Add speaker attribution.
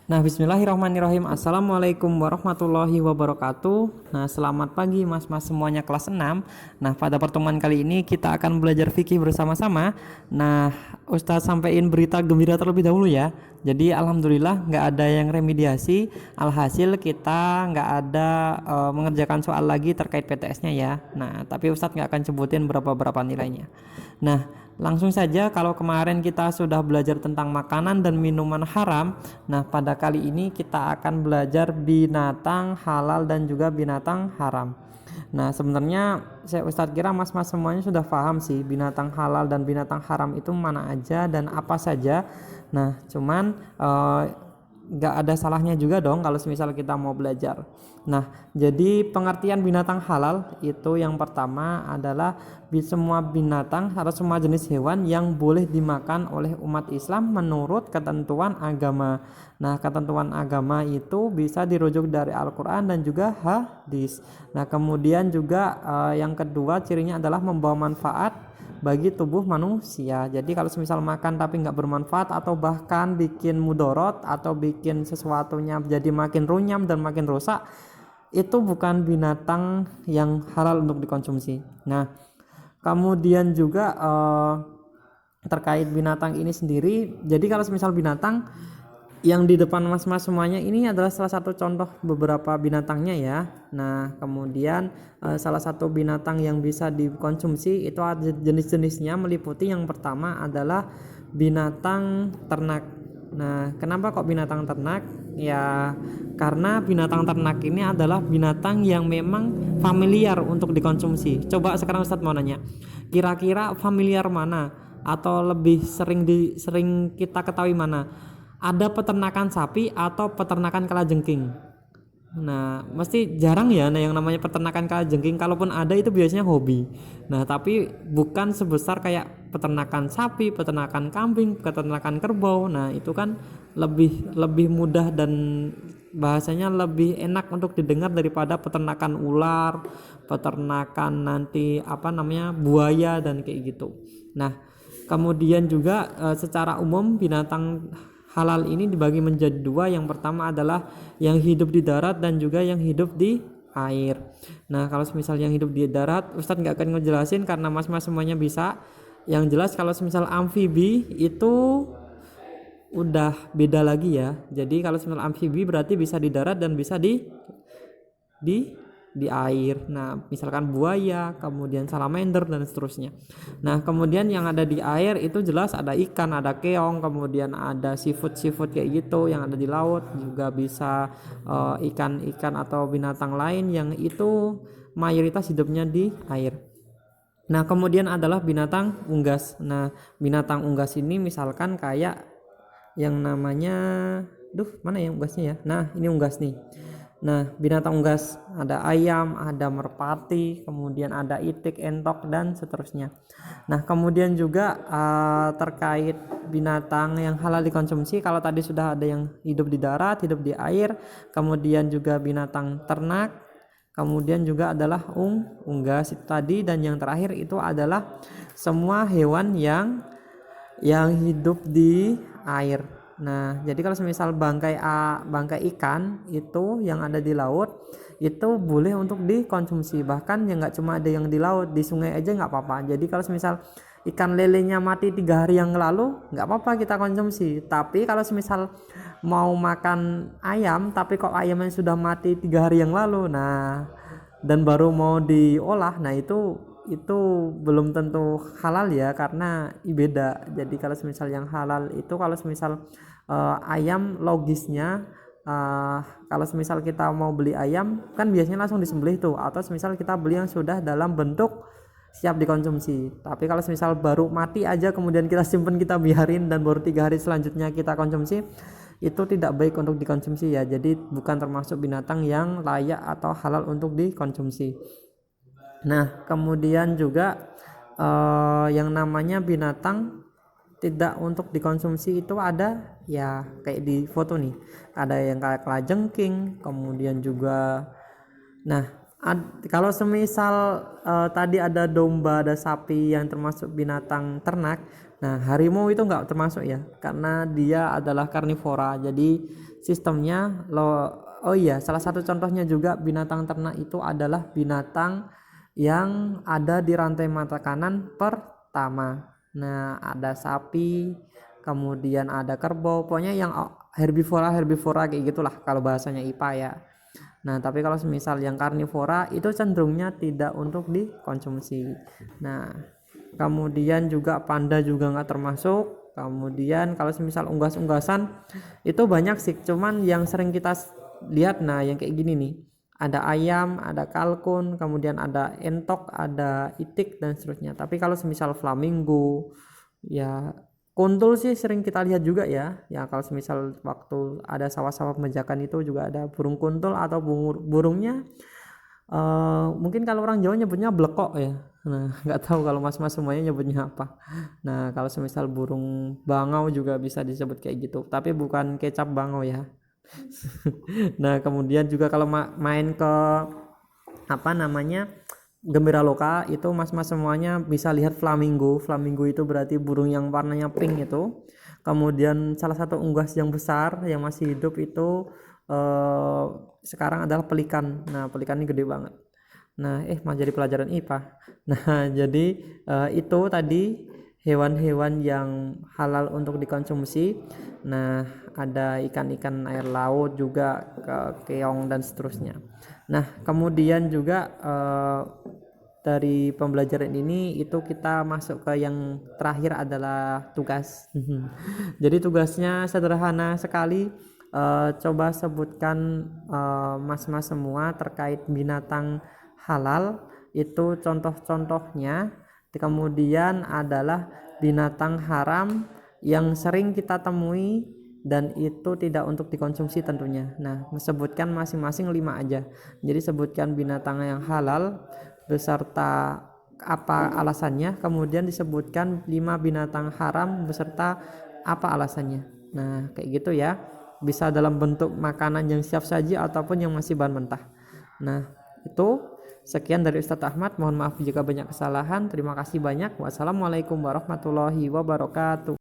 Speaker 1: Nah, bismillahirrahmanirrahim. Assalamualaikum warahmatullahi wabarakatuh. Nah, selamat pagi mas-mas semuanya kelas 6. Nah, pada pertemuan kali ini kita akan belajar fikih bersama-sama. Nah, Ustadz sampaikan berita gembira terlebih dahulu ya. Jadi alhamdulillah nggak ada yang remediasi. Alhasil kita nggak ada mengerjakan soal lagi terkait PTS-nya ya. Nah, tapi Ustadz nggak akan sebutin berapa nilainya. Nah, langsung saja, kalau kemarin kita sudah belajar tentang makanan dan minuman haram. Nah, pada kali ini kita akan belajar binatang halal dan juga binatang haram. Nah, sebenarnya saya Ustadz kira mas-mas semuanya sudah paham sih binatang halal dan binatang haram itu mana aja dan apa saja. Nah, cuman nggak ada salahnya juga dong kalau misal kita mau belajar. Nah, jadi pengertian binatang halal itu yang pertama adalah semua binatang atau semua jenis hewan yang boleh dimakan oleh umat Islam menurut ketentuan agama. Nah, ketentuan agama itu bisa dirujuk dari Al-Quran dan juga hadis. Nah, kemudian juga yang kedua cirinya adalah membawa manfaat bagi tubuh manusia. Jadi kalau semisal makan tapi nggak bermanfaat atau bahkan bikin mudorot atau bikin sesuatunya jadi makin runyam dan makin rusak, itu bukan binatang yang halal untuk dikonsumsi. Nah, kemudian juga terkait binatang ini sendiri, jadi kalau semisal binatang yang di depan mas-mas semuanya ini adalah salah satu contoh beberapa binatangnya ya. Nah, kemudian salah satu binatang yang bisa dikonsumsi itu ada jenis-jenisnya, meliputi yang pertama adalah binatang ternak. Nah, kenapa kok binatang ternak? Ya, karena binatang ternak ini adalah binatang yang memang familiar untuk dikonsumsi. Coba sekarang Ustadz mau nanya, kira-kira familiar mana atau lebih sering kita ketahui mana? Ada peternakan sapi atau peternakan kalajengking? Nah, mesti jarang ya. Nah, yang namanya peternakan kalajengking, kalaupun ada itu biasanya hobi. Nah, tapi bukan sebesar kayak peternakan sapi, peternakan kambing, peternakan kerbau. Nah, itu kan lebih lebih mudah dan bahasanya lebih enak untuk didengar daripada peternakan ular, peternakan nanti apa namanya buaya dan kayak gitu. Nah, kemudian juga secara umum binatang halal ini dibagi menjadi dua. Yang pertama adalah yang hidup di darat dan juga yang hidup di air. Nah, kalau misalnya yang hidup di darat, Ustadz nggak akan ngejelasin karena mas-mas semuanya bisa. Yang jelas kalau misal amfibi itu udah beda lagi ya. Jadi kalau misal amfibi berarti bisa di darat dan bisa di di air. Nah, misalkan buaya, kemudian salamander dan seterusnya. Nah, kemudian yang ada di air itu jelas ada ikan, ada keong, kemudian ada seafood kayak gitu yang ada di laut, juga bisa ikan-ikan atau binatang lain yang itu mayoritas hidupnya di air. Nah, kemudian adalah binatang unggas. Nah, binatang unggas ini misalkan kayak yang namanya, mana ya unggasnya ya? Nah, ini unggas nih. Nah, binatang unggas ada ayam, ada merpati, kemudian ada itik, entok dan seterusnya. Nah, kemudian juga terkait binatang yang halal dikonsumsi, kalau tadi sudah ada yang hidup di darat, hidup di air, kemudian juga binatang ternak, kemudian juga adalah unggas itu tadi, dan yang terakhir itu adalah semua hewan yang hidup di air. Nah, jadi kalau misal bangkai ikan itu yang ada di laut itu boleh untuk dikonsumsi. Bahkan ya nggak cuma ada yang di laut, di sungai aja nggak apa-apa. Jadi kalau misal ikan lelenya mati 3 hari yang lalu nggak apa-apa kita konsumsi. Tapi kalau misal mau makan ayam tapi kok ayamnya sudah mati 3 hari yang lalu, nah dan baru mau diolah, nah itu belum tentu halal ya, karena beda. Jadi kalau misal yang halal itu kalau misal ayam logisnya, kalau misal kita mau beli ayam kan biasanya langsung disembelih tuh, atau misal kita beli yang sudah dalam bentuk siap dikonsumsi. Tapi kalau misal baru mati aja kemudian kita simpen, kita biarin dan baru 3 hari selanjutnya kita konsumsi, itu tidak baik untuk dikonsumsi ya. Jadi bukan termasuk binatang yang layak atau halal untuk dikonsumsi. Nah, kemudian juga yang namanya binatang tidak untuk dikonsumsi itu ada ya, kayak di foto nih. Ada yang kayak kalajengking, kemudian juga nah kalau semisal tadi ada domba, ada sapi yang termasuk binatang ternak. Nah, harimau itu nggak termasuk ya, karena dia adalah karnivora. Jadi sistemnya oh iya, salah satu contohnya juga binatang ternak itu adalah binatang yang ada di rantai makanan pertama. Nah, ada sapi, kemudian ada kerbau, pokoknya yang herbivora kayak gitulah kalau bahasanya IPA ya. Nah, tapi kalau semisal yang karnivora itu cenderungnya tidak untuk dikonsumsi. Nah, kemudian juga panda juga nggak termasuk. Kemudian kalau semisal unggas-unggasan itu banyak sih, cuman yang sering kita lihat nah yang kayak gini nih. Ada ayam, ada kalkun, kemudian ada entok, ada itik dan seterusnya. Tapi kalau semisal flamingo, ya kuntul sih sering kita lihat juga ya. Ya kalau semisal waktu ada sawah-sawah pemejakan itu juga ada burung kuntul atau burungnya mungkin kalau orang Jawa nyebutnya blekok ya. Nah, nggak tahu kalau mas-mas semuanya nyebutnya apa. Nah, kalau semisal burung bangau juga bisa disebut kayak gitu, tapi bukan kecap bangau ya. Nah, kemudian juga kalau main ke apa namanya Gembira Loka itu mas-mas semuanya bisa lihat flamingo. Flamingo itu berarti burung yang warnanya pink itu. Kemudian salah satu unggas yang besar yang masih hidup itu sekarang adalah pelikan. Nah, pelikan ini gede banget. Nah, mau jadi pelajaran IPA. Nah, jadi itu tadi hewan-hewan yang halal untuk dikonsumsi. Nah, ada ikan-ikan air laut juga, keong dan seterusnya. Nah, kemudian juga dari pembelajaran ini itu kita masuk ke yang terakhir adalah tugas. Jadi tugasnya sederhana sekali. Coba sebutkan mas-mas semua terkait binatang halal itu contoh-contohnya. Kemudian adalah binatang haram yang sering kita temui dan itu tidak untuk dikonsumsi tentunya. Nah, sebutkan masing-masing 5 aja. Jadi sebutkan binatang yang halal beserta apa alasannya, kemudian disebutkan 5 binatang haram beserta apa alasannya. Nah, kayak gitu ya. Bisa dalam bentuk makanan yang siap saji ataupun yang masih bahan mentah. Nah, itu sekian dari Ustadz Ahmad. Mohon maaf jika banyak kesalahan. Terima kasih banyak. Wassalamualaikum warahmatullahi wabarakatuh.